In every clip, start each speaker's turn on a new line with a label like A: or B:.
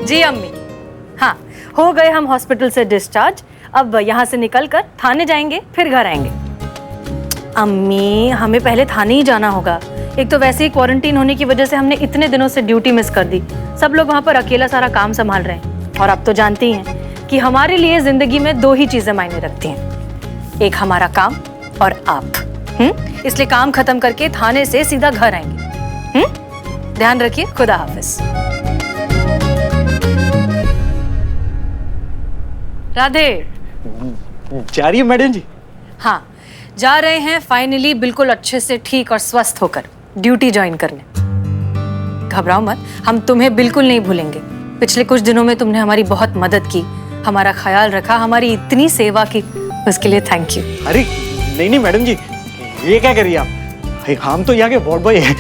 A: जी अम्मी, हाँ हो गए हम हॉस्पिटल से डिस्चार्ज। अब यहाँ से निकलकर थाने जाएंगे, फिर घर आएंगे। अम्मी, हमें पहले थाने ही जाना होगा। एक तो वैसे ही क्वारंटीन होने की वजह से हमने इतने दिनों से ड्यूटी मिस कर दी। सब लोग वहाँ पर अकेला सारा काम संभाल रहे हैं। और आप तो जानती हैं कि हमारे लिए जिंदगी में दो ही चीजें मायने रखती हैं, एक हमारा काम और आप। इसलिए काम खत्म करके थाने से सीधा घर आएंगे। ध्यान रखिए। खुदा हाफिज। राधे।
B: जा रही है मैडम जी?
A: हाँ, जा रहे हैं फाइनली, बिल्कुल अच्छे से ठीक और स्वस्थ होकर ड्यूटी ज्वाइन करने। घबराओ मत, हम तुम्हें बिल्कुल नहीं भूलेंगे। पिछले कुछ दिनों में तुमने हमारी बहुत मदद की, हमारा ख्याल रखा, हमारी इतनी सेवा की, उसके लिए थैंक यू।
B: अरे नहीं मैडम जी, ये क्या करिए आप? हम तो यहाँ के वार्ड बॉय हैं।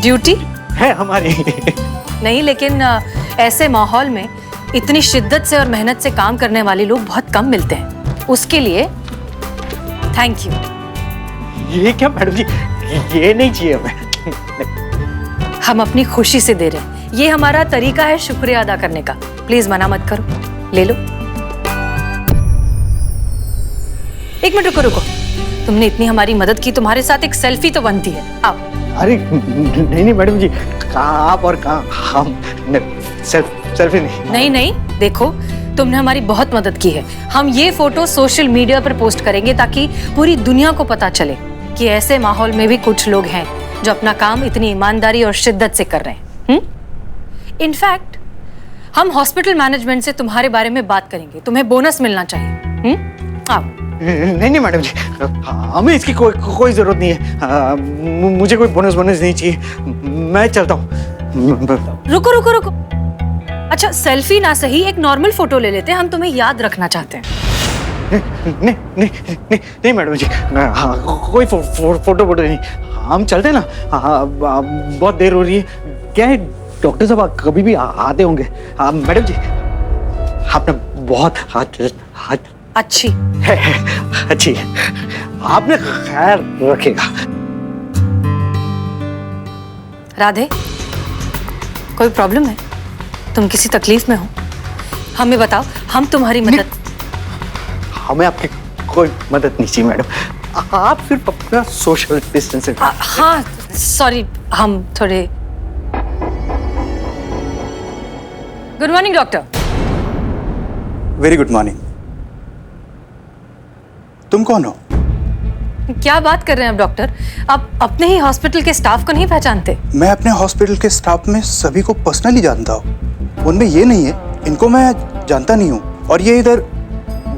A: ड्यूटी
B: है हमारी।
A: नहीं, लेकिन ऐसे माहौल में इतनी शिद्दत से और मेहनत से काम करने वाले लोग बहुत कम मिलते हैं। उसके लिए थैंक यू।
B: ये क्या मैडम जी, ये नहीं चाहिए हमें।
A: हम अपनी खुशी से दे रहे हैं, ये हमारा तरीका है शुक्रिया अदा करने का। प्लीज मना मत करो, ले लो। एक मिनट रुको। तुमने इतनी हमारी मदद की, तुम्हारे साथ एक सेल्फी तो बनती है। आओ।
B: अरे नहीं मैडम जी, कहाँ आप और कहाँ हम। सेल्फी
A: नहीं, देखो तुमने हमारी बहुत मदद की है। हम ये फोटो सोशल मीडिया पर पोस्ट करेंगे ताकि पूरी दुनिया को पता चले कि ऐसे माहौल में भी कुछ लोग हैं जो अपना काम इतनी ईमानदारी और शिद्दत से कर रहे हैं। इनफैक्ट हम हॉस्पिटल मैनेजमेंट से तुम्हारे बारे में बात करेंगे, तुम्हें बोनस मिलना चाहिए। आओ।
B: नहीं मैडम जी, हमें इसकी कोई जरूरत नहीं है। मुझे कोई बोनस नहीं चाहिए, मैं चलता हूँ।
A: रुको। अच्छा, सेल्फी ना सही, एक नॉर्मल फोटो ले लेते हैं, हम तुम्हें याद रखना चाहते हैं।
B: नहीं मैडम जी, कोई फोटो नहीं। हम चलते हैं ना, बहुत देर हो रही है। क्या है, डॉक्टर साहब कभी भी आते होंगे। मैडम जी, आपने बहुत
A: अच्छी
B: है, आपने खैर रखेगा।
A: राधे, कोई प्रॉब्लम है? तुम किसी तकलीफ में हो? हमें बताओ, हम तुम्हारी मदद।
B: हमें आपकी कोई मदद नहीं चाहिए मैडम, आप सिर्फ अपना सोशल डिस्टेंसिंग।
A: हाँ सॉरी, हम थोड़े। Good morning doctor.
C: Very good morning. तुम कौन हो?
A: क्या बात कर रहे हैं आप डॉक्टर? आप अपने ही हॉस्पिटल के स्टाफ को नहीं पहचानते?
C: मैं अपने हॉस्पिटल के स्टाफ में सभी को पर्सनली जानता हूँ, उनमें ये नहीं है, इनको मैं जानता नहीं हूँ। और ये इधर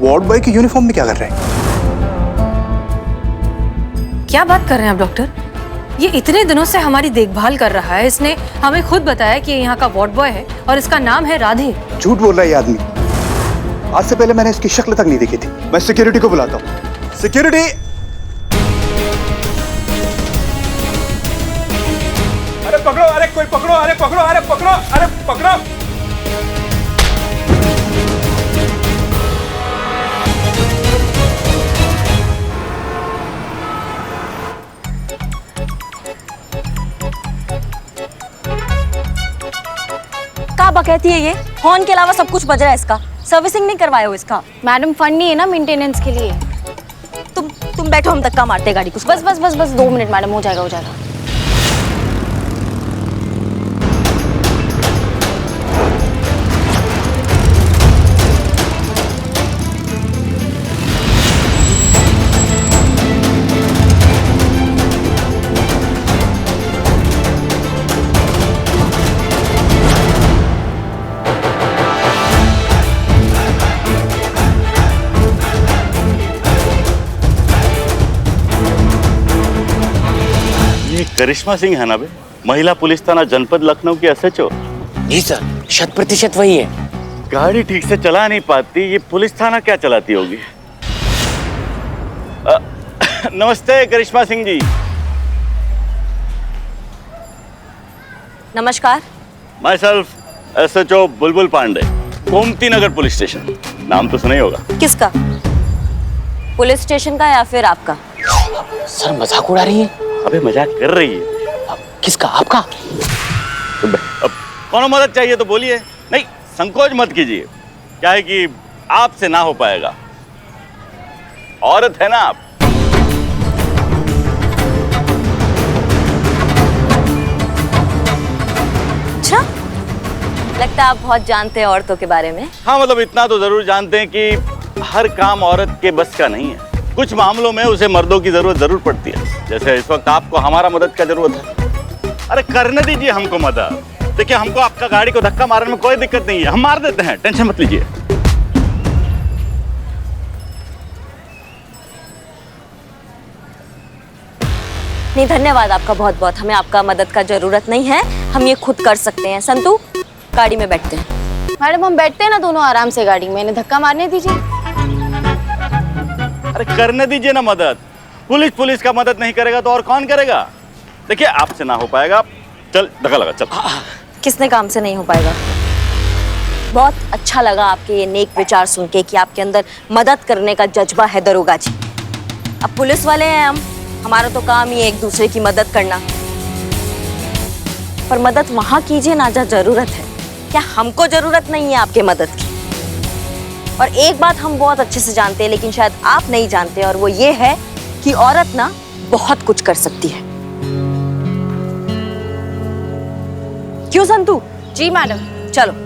C: वार्ड बॉय की यूनिफॉर्म में क्या कर रहे हैं?
A: क्या बात कर रहे हैं आप डॉक्टर? ये इतने दिनों से हमारी देखभाल कर रहा है, इसने हमें खुद बताया कि ये यहाँ का वार्ड बॉय है और इसका नाम है राधे।
C: झूठ बोल रहा है ये आदमी। आज से पहले मैंने इसकी शक्ल तक नहीं देखी थी। मैं सिक्योरिटी को बुलाता हूँ। सिक्योरिटी!
D: अरे पकड़ो, अरे कोई पकड़ो, अरे पकड़ो, अरे पकड़ो, अरे पकड़ो।
E: क्या बकैती है ये? हॉर्न के अलावा सब कुछ बज रहा है इसका। सर्विसिंग नहीं करवाए हो इसका?
F: मैडम फंड नहीं है ना मेंटेनेंस के लिए।
E: तुम बैठो, हम धक्का मारते गाड़ी को।
F: बस 2 मिनट मैडम, हो जाएगा।
G: करिश्मा सिंह है ना बे, महिला पुलिस थाना जनपद लखनऊ की एसएचओ।
H: जी सर, 100% वही है।
G: गाड़ी ठीक से चला नहीं पाती, ये पुलिस थाना क्या चलाती होगी? नमस्ते करिश्मा सिंह जी।
E: नमस्कार।
G: My self SHO Bulbul Pandey, Gomti Nagar police station. नाम तो सुना ही होगा।
E: किसका? पुलिस स्टेशन का या फिर आपका?
H: सर मजाक उड़ा रही है?
G: अबे मजाक कर रही है।
H: किसका? आपका?
G: अब कौन मदद चाहिए तो बोलिए। नहीं, संकोच मत कीजिए। क्या है कि आपसे ना हो पाएगा। औरत है ना आप।
E: अच्छा, लगता है आप बहुत जानते हैं औरतों के बारे में।
G: हाँ, मतलब इतना तो जरूर जानते हैं कि हर काम औरत के बस का नहीं है। कुछ मामलों में उसे मर्दों की जरूरत जरूर पड़ती है। जैसे इस वक्त आपको हमारा मदद का जरूरत है। अरे करने दीजिए हमको मदद। देखिए, हमको आपका गाड़ी को धक्का मारने में कोई दिक्कत नहीं है, हम मार देते हैं, टेंशन मत लीजिए।
E: नहीं, धन्यवाद आपका बहुत बहुत। हमें आपका मदद का जरूरत नहीं है, हम ये खुद कर सकते हैं। संतू, गाड़ी में बैठते हैं।
F: मैडम हम बैठते हैं ना दोनों आराम से गाड़ी में, इन्हें धक्का मारने दीजिए।
G: अरे करने दीजिए ना मदद। पुलिस का मदद नहीं करेगा तो और कौन करेगा? देखिए, आपसे ना हो पाएगा। चल, धक्का लगा, चल।
E: किसने काम से नहीं हो पाएगा। बहुत अच्छा लगा आपके ये नेक विचार सुन के कि आपके अंदर मदद करने का जज्बा है दरोगा जी। अब पुलिस वाले हैं हम, हमारा तो काम ही है एक दूसरे की मदद करना। पर मदद वहां कीजिए ना जहाँ जरूरत है। क्या हमको जरूरत नहीं है आपके मदद की? और एक बात हम बहुत अच्छे से जानते हैं, लेकिन शायद आप नहीं जानते, और वो ये है कि औरत ना बहुत कुछ कर सकती है। क्यों संतू?
F: जी मैडम।
E: चलो।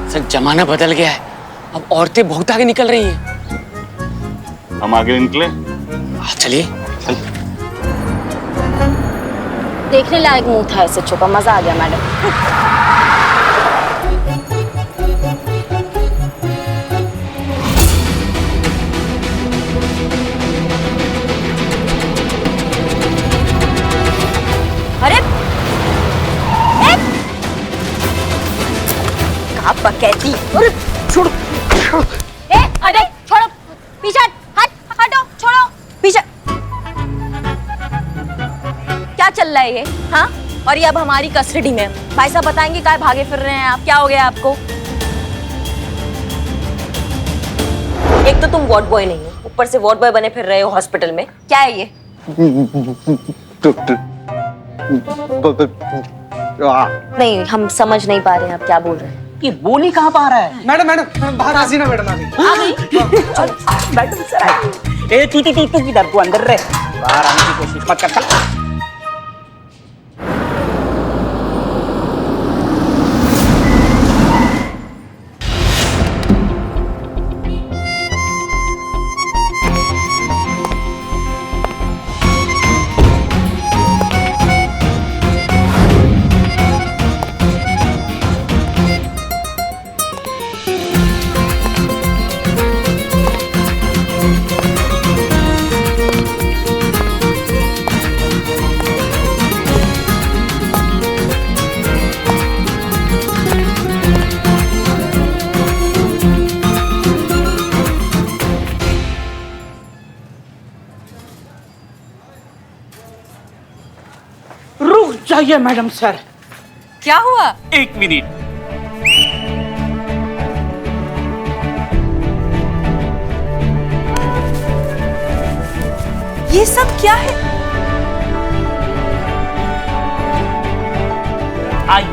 H: सर जमाना बदल गया है, अब औरतें बहुत आगे निकल रही हैं।
G: हम आगे निकले।
H: चलिए।
F: देखने लायक मुंह था एसएचओ का, मजा आ गया मैडम।
E: अरे कहाँ पकैती? अरे छोड़ो।
F: अरे छोड़ो, पीछे हटो, छोड़ो
E: पीछे। क्या चल रहा है ये? हाँ, और ये अब हमारी कस्टडी में। भाई साहब बताएंगे क्या भागे फिर रहे हैं आप? क्या हो गया आपको? एक तो तुम वार्ड बॉय नहीं हो, ऊपर से वार्ड बॉय बने फिर रहे हो हॉस्पिटल में। क्या है ये?
B: डॉक्टर
E: नहीं, हम समझ नहीं पा रहे हैं आप क्या बोल रहे हैं।
H: ये बोली कहाँ पा रहा है?
B: मैडम बाहर आ ना मैडम।
H: मैडम सर आई। ए तू किधर? तू अंदर रह, बाहर आने की कोशिश मत कर। चल। चाहिए मैडम सर।
A: क्या हुआ?
H: 1 मिनट।
A: ये सब क्या है?
H: आई।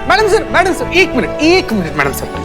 B: Madam sir 1 minute madam sir.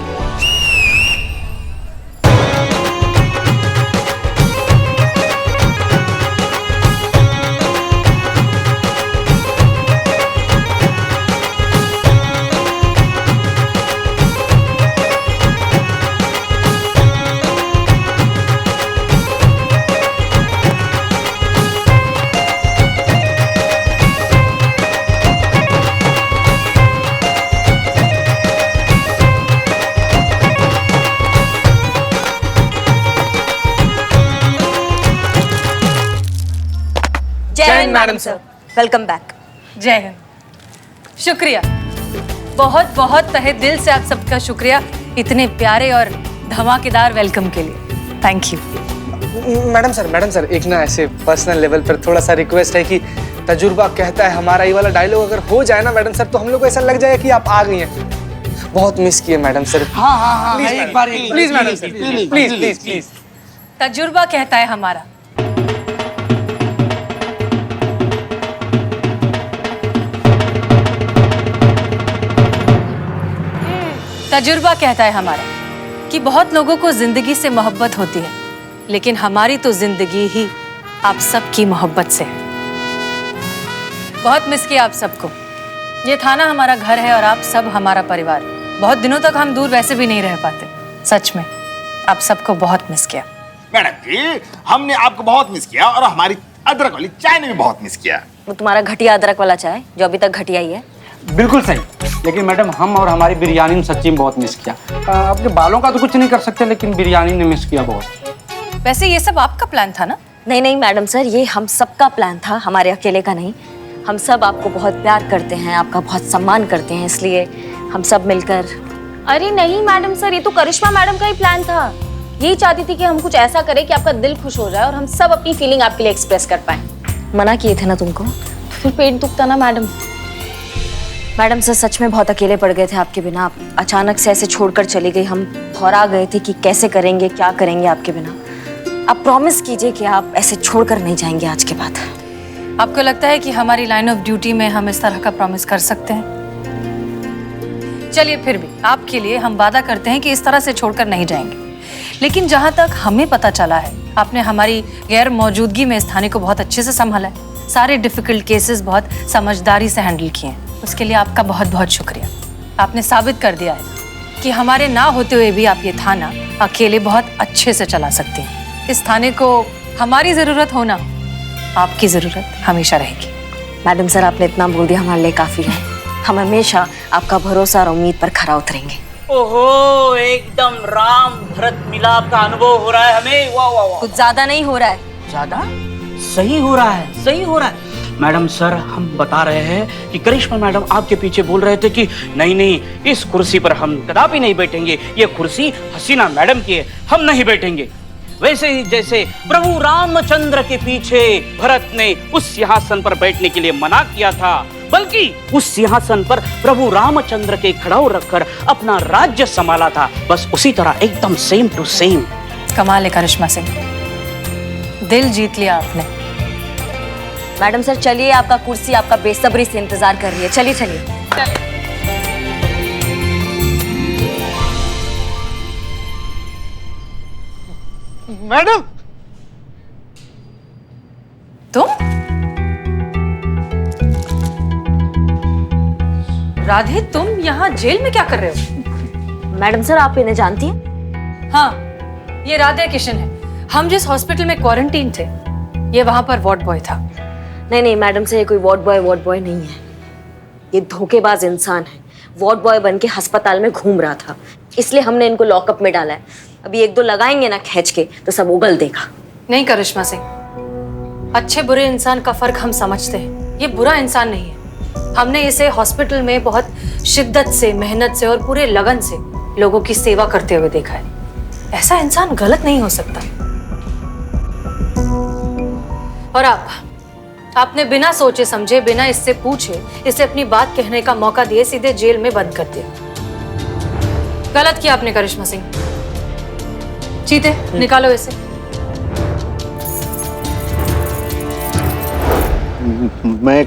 E: Hind madam sir. Welcome back.
A: Jai Hind. शुक्रिया, बहुत बहुत तहे दिल से आप सबका शुक्रिया इतने प्यारे और धमाकेदार वेलकम के लिए। Thank you.
I: मैडम सर एक ना ऐसे पर्सनल लेवल पर थोड़ा सा रिक्वेस्ट है कि तजुर्बा कहता है हमारा ये वाला डायलॉग अगर हो जाए ना मैडम सर, तो हम लोग को ऐसा लग जाएगा कि आप आ गई हैं। बहुत मिस किए मैडम सर।
H: हाँ
I: एक बार प्लीज मैडम सर, प्लीज।
A: तजुर्बा कहता है हमारा। तजुर्बा कहता है हमारा कि बहुत लोगों को जिंदगी से मोहब्बत होती है, लेकिन हमारी तो जिंदगी ही आप सबकी मोहब्बत से है। बहुत मिस किया आप सबको। ये थाना हमारा घर है और आप सब हमारा परिवार। बहुत दिनों तक हम दूर वैसे भी नहीं रह पाते। सच में आप सबको बहुत मिस किया।
J: मैडम जी, हमने आपको बहुत मिस किया और हमारी अदरक वाली चाय ने भी बहुत मिस किया।
E: वो तुम्हारा घटिया अदरक वाला चाय जो अभी तक घटिया ही है।
K: बिल्कुल सही, लेकिन मैडम हम और हमारी बिरयानी ने सच्ची में बहुत मिस किया। आपके बालों का तो कुछ नहीं कर सकते, लेकिन बिरयानी ने मिस किया बहुत।
A: वैसे ये सब आपका प्लान था ना?
E: नहीं मैडम सर, ये हम सबका प्लान था, हमारे अकेले का नहीं। हम सब आपको बहुत प्यार करते हैं, आपका बहुत सम्मान करते हैं, इसलिए हम सब मिलकर।
F: अरे नहीं मैडम सर, ये तो करिश्मा मैडम का ही प्लान था। यही चाहती थी कि हम कुछ ऐसा करें कि आपका दिल खुश हो जाए और हम सब अपनी फीलिंग आपके लिए एक्सप्रेस कर पाए।
E: मना किए थे ना तुमको?
F: फिर पेट दुखता ना मैडम।
E: मैडम सर सच में बहुत अकेले पड़ गए थे आपके बिना। आप अचानक से ऐसे छोड़कर चली गई, हम घबरा गए थे कि कैसे करेंगे, क्या करेंगे आपके बिना। आप प्रॉमिस कीजिए कि आप ऐसे छोड़कर नहीं जाएंगे आज के बाद।
A: आपको लगता है कि हमारी लाइन ऑफ ड्यूटी में हम इस तरह का प्रॉमिस कर सकते हैं? चलिए फिर भी आपके लिए हम वादा करते हैं कि इस तरह से छोड़कर नहीं जाएंगे। लेकिन जहां तक हमें पता चला है, आपने हमारी गैर मौजूदगी में इस थाने को बहुत अच्छे से संभाला है। सारे डिफिकल्ट केसेस बहुत समझदारी से हैंडल किए हैं। उसके लिए आपका बहुत बहुत शुक्रिया। आपने साबित कर दिया है कि हमारे ना होते हुए भी आप ये थाना अकेले बहुत अच्छे से चला सकते हैं। इस थाने को हमारी जरूरत होना, आपकी जरूरत हमेशा रहेगी।
E: मैडम सर आपने इतना बोल दिया, हमारे लिए काफी है। हम हमेशा आपका भरोसा और उम्मीद पर खरा उतरेंगे।
H: ओहो, एकदम राम भरत मिलाप का अनुभव हो रहा है हमें। वाह वाह वाह।
E: कुछ ज्यादा नहीं हो रहा है?
H: ज्यादा सही हो रहा है, सही हो रहा है। मैडम सर हम बता रहे हैं कि करिश्मा मैडम आपके पीछे बोल रहे थे कि नहीं इस कुर्सी पर हम कदापि नहीं बैठेंगे, ये कुर्सी हसीना मैडम की है, हम नहीं बैठेंगे। वैसे ही जैसे प्रभु रामचंद्र के पीछे भरत ने उस सिंहासन पर बैठने के लिए मना किया था, बल्कि उस सिंहासन पर प्रभु रामचंद्र के खड़ाऊ रखकर अपना राज्य संभाला था, बस उसी तरह एकदम सेम टू सेम।
A: कमाल है करिश्मा सिंह, दिल जीत लिया आपने।
E: मैडम सर चलिए, आपका कुर्सी आपका बेसब्री से इंतजार कर रही है। चलिए।
B: मैडम
A: तुम? राधे तुम यहाँ जेल में क्या कर रहे हो?
E: मैडम सर आप इन्हें जानती हैं?
A: हाँ, ये राधे किशन है। हम जिस हॉस्पिटल में क्वारंटीन थे, ये वहां पर वार्ड बॉय था।
E: नहीं मैडम सर, ये कोई वार्ड बॉय नहीं है। ये धोखेबाज इंसान है। वार्ड बॉय बन के अस्पताल में घूम रहा था, इसलिए हमने इनको लॉकअप में डाला है। अभी एक दो लगाएंगे ना खींच के तो सब उगल देगा।
A: नहीं करिश्मा सिंह, अच्छे बुरे इंसान का फर्क हम समझते हैं। ये बुरा इंसान नहीं है। हमने इसे हॉस्पिटल में बहुत शिद्दत से, मेहनत से और पूरे लगन से लोगों की सेवा करते हुए देखा है। ऐसा इंसान गलत नहीं हो सकता। और आपने बिना सोचे समझे, बिना इससे पूछे, इसे अपनी बात कहने का मौका दिए सीधे जेल में बंद कर दिया। गलत किया आपने करिश्मा सिंह। चीते निकालो इसे।
B: मैं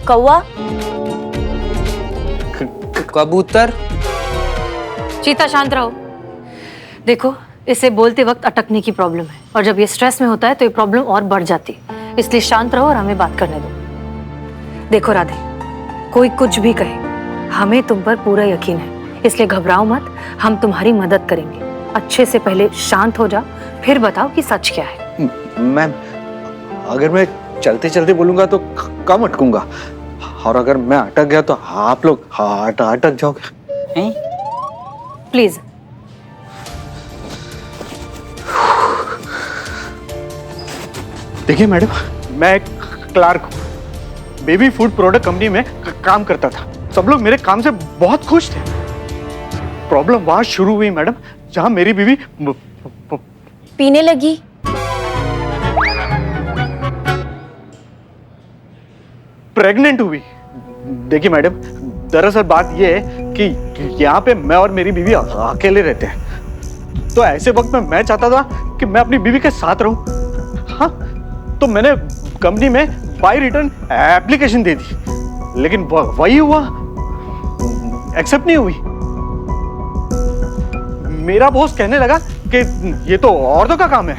E: कौवा?
I: कबूतर?
A: चीता शांत रहो। देखो, इसे बोलते वक्त अटकने की प्रॉब्लम है, और जब ये स्ट्रेस में होता है तो ये प्रॉब्लम और बढ़ जाती है। इसलिए शांत रहो और हमें बात करने दो। देखो राधे, कोई कुछ भी कहे, हमें तुम पर पूरा यकीन है, इसलिए घबराओ मत। हम तुम्हारी मदद करेंगे। अच्छे से पहले शांत हो जाओ, फिर बताओ कि सच क्या है।
B: मैम, अगर मैं चलते चलते बोलूंगा तो कम अटकूंगा, और अगर मैं अटक गया तो आप लोग अटक जाओगे।
A: प्लीज।
B: देखिए मैडम, मैं एक क्लार्क हूँ, बेबी फूड प्रोडक्ट कंपनी में काम करता था। सब लोग मेरे काम से बहुत खुश थे। प्रॉब्लम वहां शुरू हुई मैडम, जहां मेरी बीवी
F: पीने लगी।
B: प्रेग्नेंट हुई। देखिए मैडम, दरअसल बात यह है कि यहाँ पे मैं और मेरी बीवी अकेले रहते हैं, तो ऐसे वक्त में मैं चाहता था कि मैं अपनी बीवी के साथ रहूं। हाँ, तो मैंने कंपनी में बाय रिटर्न एप्लीकेशन दे दी, लेकिन वही हुआ, एक्सेप्ट नहीं हुई। मेरा बॉस कहने लगा कि ये तो औरतों का काम है,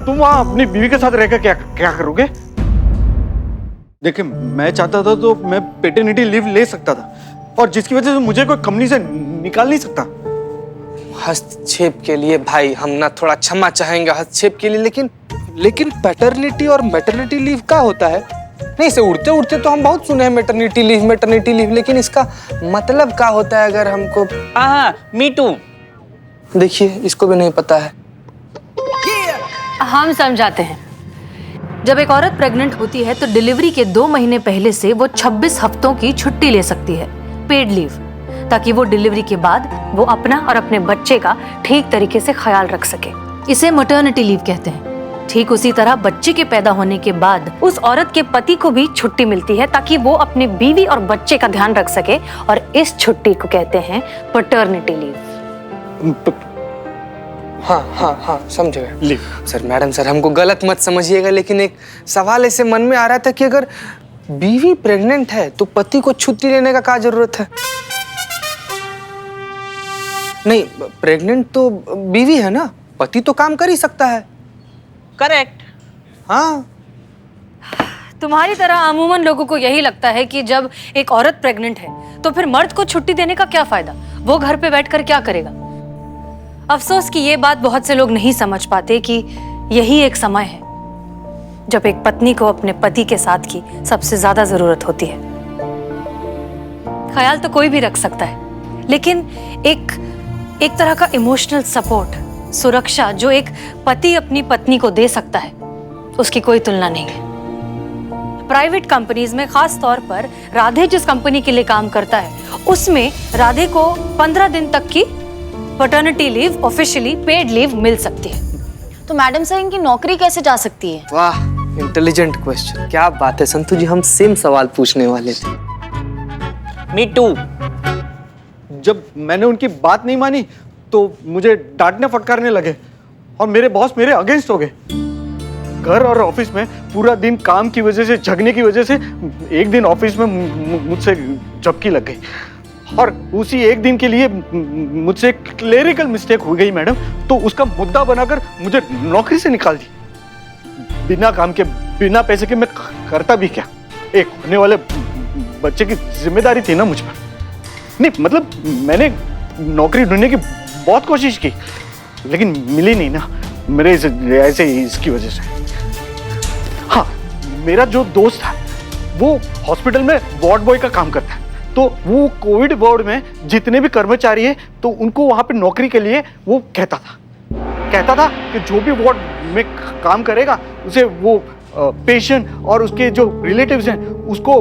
B: तुम वहां अपनी बीवी के साथ रहकर क्या करोगे। देखिए, मैं चाहता था तो मैं पैटर्निटी लीव ले सकता था, और जिसकी वजह से मुझे कोई कंपनी से निकाल नहीं सकता।
I: हस्तक्षेप के लिए भाई हम ना थोड़ा क्षमा चाहेंगे हस्तक्षेप के लिए, लेकिन पैटर्निटी और मैटरनिटी लीव का होता है? नहीं, इसे उड़ते उड़ते तो हम बहुत सुने हैं मैटरनिटी लीव, लेकिन इसका मतलब क्या होता है अगर हमको?
H: हाँ, मी टू।
I: देखिए, इसको भी नहीं पता है।
A: हम समझाते हैं। जब एक औरत प्रेग्नेंट होती है तो डिलीवरी के 2 महीने पहले से वो 26 हफ्तों की छुट्टी ले सकती है, पेड लीव, ताकि वो डिलीवरी के बाद वो अपना और अपने बच्चे का ठीक तरीके से ख्याल रख सके। इसे मैटरनिटी लीव कहते हैं। ठीक उसी तरह बच्चे के पैदा होने के बाद उस औरत के पति को भी छुट्टी मिलती है, ताकि वो अपने बीवी और बच्चे का ध्यान रख सके, और इस छुट्टी को कहते हैं पैटर्निटी लीव।
I: हाँ, समझ गए सर। मैडम सर, हमको गलत मत समझिएगा, लेकिन एक सवाल ऐसे मन में आ रहा था कि अगर बीवी प्रेग्नेंट है तो पति को छुट्टी लेने का क्या जरूरत है? नहीं, प्रेग्नेंट तो बीवी है ना, पति तो काम कर ही सकता है।
H: करेक्ट।
I: हाँ,
A: तुम्हारी तरह अमूमन लोगों को यही लगता है कि जब एक औरत प्रेग्नेंट है तो फिर मर्द को छुट्टी देने का क्या फायदा, वो घर पे बैठकर क्या करेगा। अफसोस कि ये बात बहुत से लोग नहीं समझ पाते कि यही एक समय है जब एक पत्नी को अपने पति के साथ की सबसे ज्यादा जरूरत होती है। ख्याल तो कोई भी रख सकता है, लेकिन एक तरह का इमोशनल सपोर्ट, सुरक्षा जो एक पति अपनी पत्नी को दे सकता है, उसकी कोई तुलना नहीं है। प्राइवेट कंपनीज में खास तौर पर राधे जिस कंपनी के लिए काम करता है, उसमें राधे को 15 दिन तक की paternity leave, officially paid leave मिल सकती है।
F: तो मैडम सर, इनकी नौकरी कैसे जा सकती है?
I: वाह, इंटेलिजेंट क्वेश्चन। क्या बात है संतु जी, हम सेम सवाल पूछने वाले थे।
H: Me too.
B: जब मैंने उनकी बात नहीं मानी तो मुझे डांटने फटकारने लगे, और मेरे बॉस मेरे अगेंस्ट हो गए। घर और ऑफिस में पूरा दिन काम की वजह से, झगड़ने की वजह से एक दिन ऑफिस में मुझसे झपकी लग गई, और उसी एक दिन के लिए मुझसे क्लेरिकल मिस्टेक हो गई मैडम, तो उसका मुद्दा बनाकर मुझे नौकरी से निकाल दी। बिना काम के, बिना पैसे के मैं करता भी क्या? एक होने वाले बच्चे की जिम्मेदारी थी ना मुझ पर। नहीं मतलब, मैंने नौकरी ढूंढने की बहुत कोशिश की, लेकिन मिली नहीं ना, मेरे ऐसे इसकी वजह से। हाँ, मेरा जो दोस्त था वो हॉस्पिटल में वार्ड बॉय का काम करता है, तो वो कोविड वार्ड में जितने भी कर्मचारी हैं तो उनको वहां पे नौकरी के लिए वो कहता था कि जो भी वार्ड में काम करेगा उसे वो पेशेंट और उसके जो रिलेटिव्स हैं उसको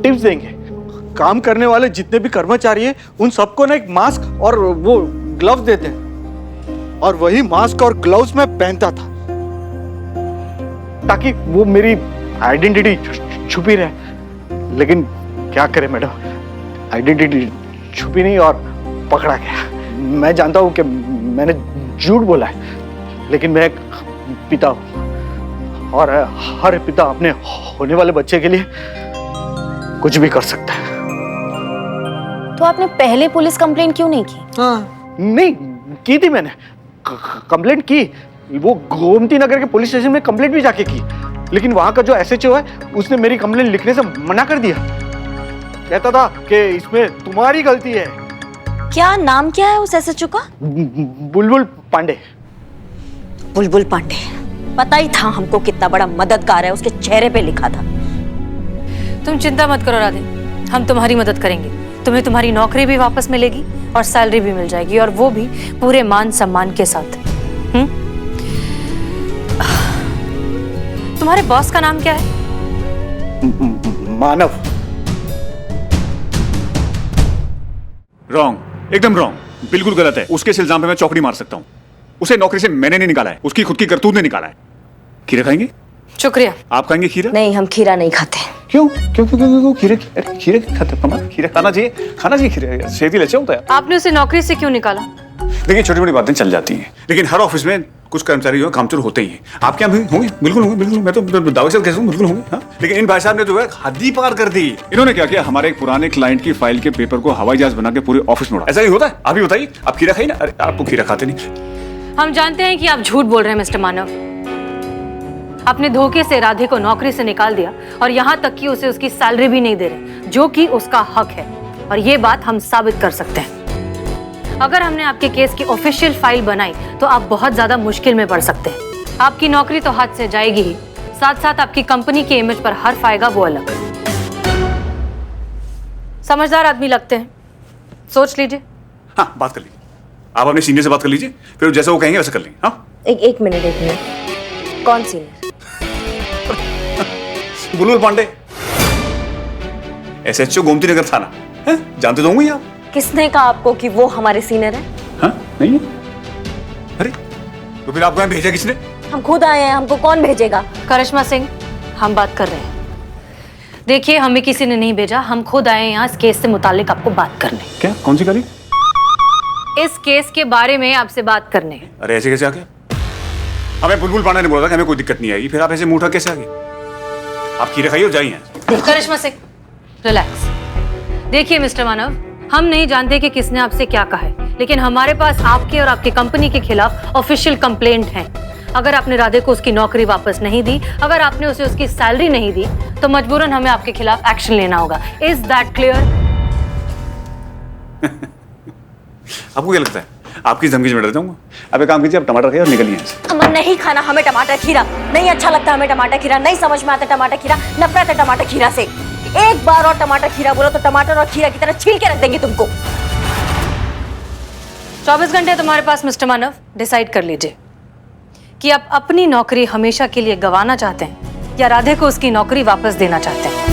B: टिप्स देंगे। काम करने वाले जितने भी कर्मचारी हैं उन सबको ना एक मास्क और वो ग्लव्स देते हैं, और वही मास्क और ग्लव्स मैं पहनता था ताकि वो मेरी आइडेंटिटी छुपी रहे। लेकिन क्या करे मैडम, आइडेंटिटी छुपी नहीं और पकड़ा गया। मैं जानता हूँ कि मैंने झूठ बोला है, लेकिन मैं एक पिता हूँ, और हर पिता अपने होने वाले बच्चे के लिए कुछ भी कर सकता है।
F: तो आपने पहले पुलिस कंप्लेंट क्यों नहीं की?
I: हाँ,
B: नहीं की थी मैंने, कंप्लेंट की, वो गोमती नगर के पुलिस स्टेशन में कंप्लेंट भी जाके की, लेकिन वहां का जो एसएचओ है उसने मेरी कंप्लेंट लिखने से मना कर दिया। कहता था कि इसमें तुम्हारी गलती है।
E: क्या नाम क्या है उस एसएचओ का?
B: बुलबुल पांडे।
E: बुलबुल पांडे, पता ही था हमको कितना बड़ा मददगार है, उसके चेहरे पे लिखा था।
A: तुम चिंता मत करो राधे, हम तुम्हारी मदद करेंगे। तुम्हें तुम्हारी नौकरी भी वापस मिलेगी और सैलरी भी मिल जाएगी, और वो भी पूरे मान सम्मान के साथ। तुम्हारे बॉस का नाम क्या है?
B: मानव।
D: रॉन्ग, एकदम रॉन्ग, बिल्कुल गलत है। उसके इस इल्जाम पे मैं चौकड़ी मार सकता हूँ। उसे नौकरी से मैंने नहीं निकाला है, उसकी खुद की करतूत ने निकाला है। खीरा खाएंगे?
A: शुक्रिया।
D: आप खाएंगे खीरा?
E: नहीं, हम खीरा नहीं खाते।
D: क्यों क्यों क्यों क्यों? खीरे खीरे खाते हैं? खीरा खाना चाहिए खीरा, सेहत ही अच्छा होता है।
A: आपने उसे नौकरी से क्यों निकाला?
D: देखिए, छोटी मोटी बातें चल जाती हैं, लेकिन हर ऑफिस में कुछ कर्मचारी जो है कामचोर होते ही हैं। आपके यहाँ भी होंगे? बिल्कुल होंगे, बिल्कुल। मैं तो दावे से कहता हूँ बिल्कुल होंगे। हाँ, लेकिन इन भाई साहब ने जो है हद ही पार कर दी। इन्होंने क्या किया, हमारे एक पुराने क्लाइंट की फाइल के पेपर को हवाई जहाज बना के पूरे ऑफिस में उड़ा। ऐसा ही होता है? आप ही बताइए, आप खीरा खाइए ना। अरे आपको खीरा खाते नहीं।
A: हम जानते हैं कि आप झूठ बोल रहे हैं मिस्टर मानव। आपने धोखे से राधे को नौकरी से निकाल दिया और यहाँ तक कि उसे उसकी सैलरी भी नहीं दे रहे, जो कि उसका हक है, और ये बात हम साबित कर सकते हैं। अगर हमने आपके केस की ऑफिशियल फाइल बनाई तो आप बहुत ज्यादा मुश्किल में पड़ सकते हैं। आपकी नौकरी तो हाथ से जाएगी ही, साथ साथ आपकी कंपनी की इमेज पर हर्फ आएगा, वो अलग। समझदार आदमी लगते हैं, सोच लीजिए।
D: हाँ, बात कर लीजिए। आप अपने सीनियर से बात कर लीजिए, फिर जैसा वो कहेंगे वैसा कर लेंगे। हाँ,
E: एक मिनट। कौन सीनियर?
D: बुलबुल पांडे, SHO गोमती नगर थाना है, जानते तो होंगे आप।
E: किसने कहा आपको कि वो हमारे सीनियर है?
D: हाँ, नहीं है? अरे तो फिर आपको यहाँ भेजा किसने?
E: हम खुद आए हैं, हमको कौन भेजेगा?
A: करिश्मा सिंह, हम बात कर रहे हैं। देखिए, हमें किसी ने नहीं भेजा, हम खुद आए यहाँ इस केस से मुतालिक आपको बात करने।
D: क्या? कौन सी गाड़ी?
A: इस केस के बारे में आपसे बात करने।
D: अरे ऐसे कैसे आ गया? हमें बुलबुल पांडे ने बोला था कि हमें कोई दिक्कत नहीं आएगी, फिर आप ऐसे मुंह उठा कैसे आ गए? आप खीरे खाइए और जाइए।
A: करिश्मा सिंह, रिलैक्स। देखिए मिस्टर मानव, हम नहीं जानते कि किसने आपसे क्या कहा है, लेकिन हमारे पास आपके और आपकी कंपनी के खिलाफ ऑफिशियल कंप्लेंट है। अगर आपने राधे को उसकी नौकरी वापस नहीं दी, अगर आपने उसे उसकी सैलरी नहीं दी, तो मजबूरन हमें आपके खिलाफ एक्शन लेना होगा। Is that clear?
D: आपको क्या लगता है आपकी धमकी से मैं डर जाऊंगा? अब एक काम कीजिए, आप टमाटर खाइए और निकलिए यहाँ से।
E: हमें नहीं खाना, हमें टमाटर खीरा नहीं अच्छा लगता। हमें टमाटर खीरा नहीं समझ में आता। टमाटर खीरा नफरत है टमाटर खीरा से। एक बार और टमाटर खीरा बोलो तो टमाटर और खीरा की तरह छील के रख देंगे तुमको।
A: 24 घंटे तुम्हारे पास मिस्टर मानव, डिसाइड कर लीजिए कि आप अपनी नौकरी हमेशा के लिए गंवाना चाहते हैं या राधे को उसकी नौकरी वापस देना चाहते हैं।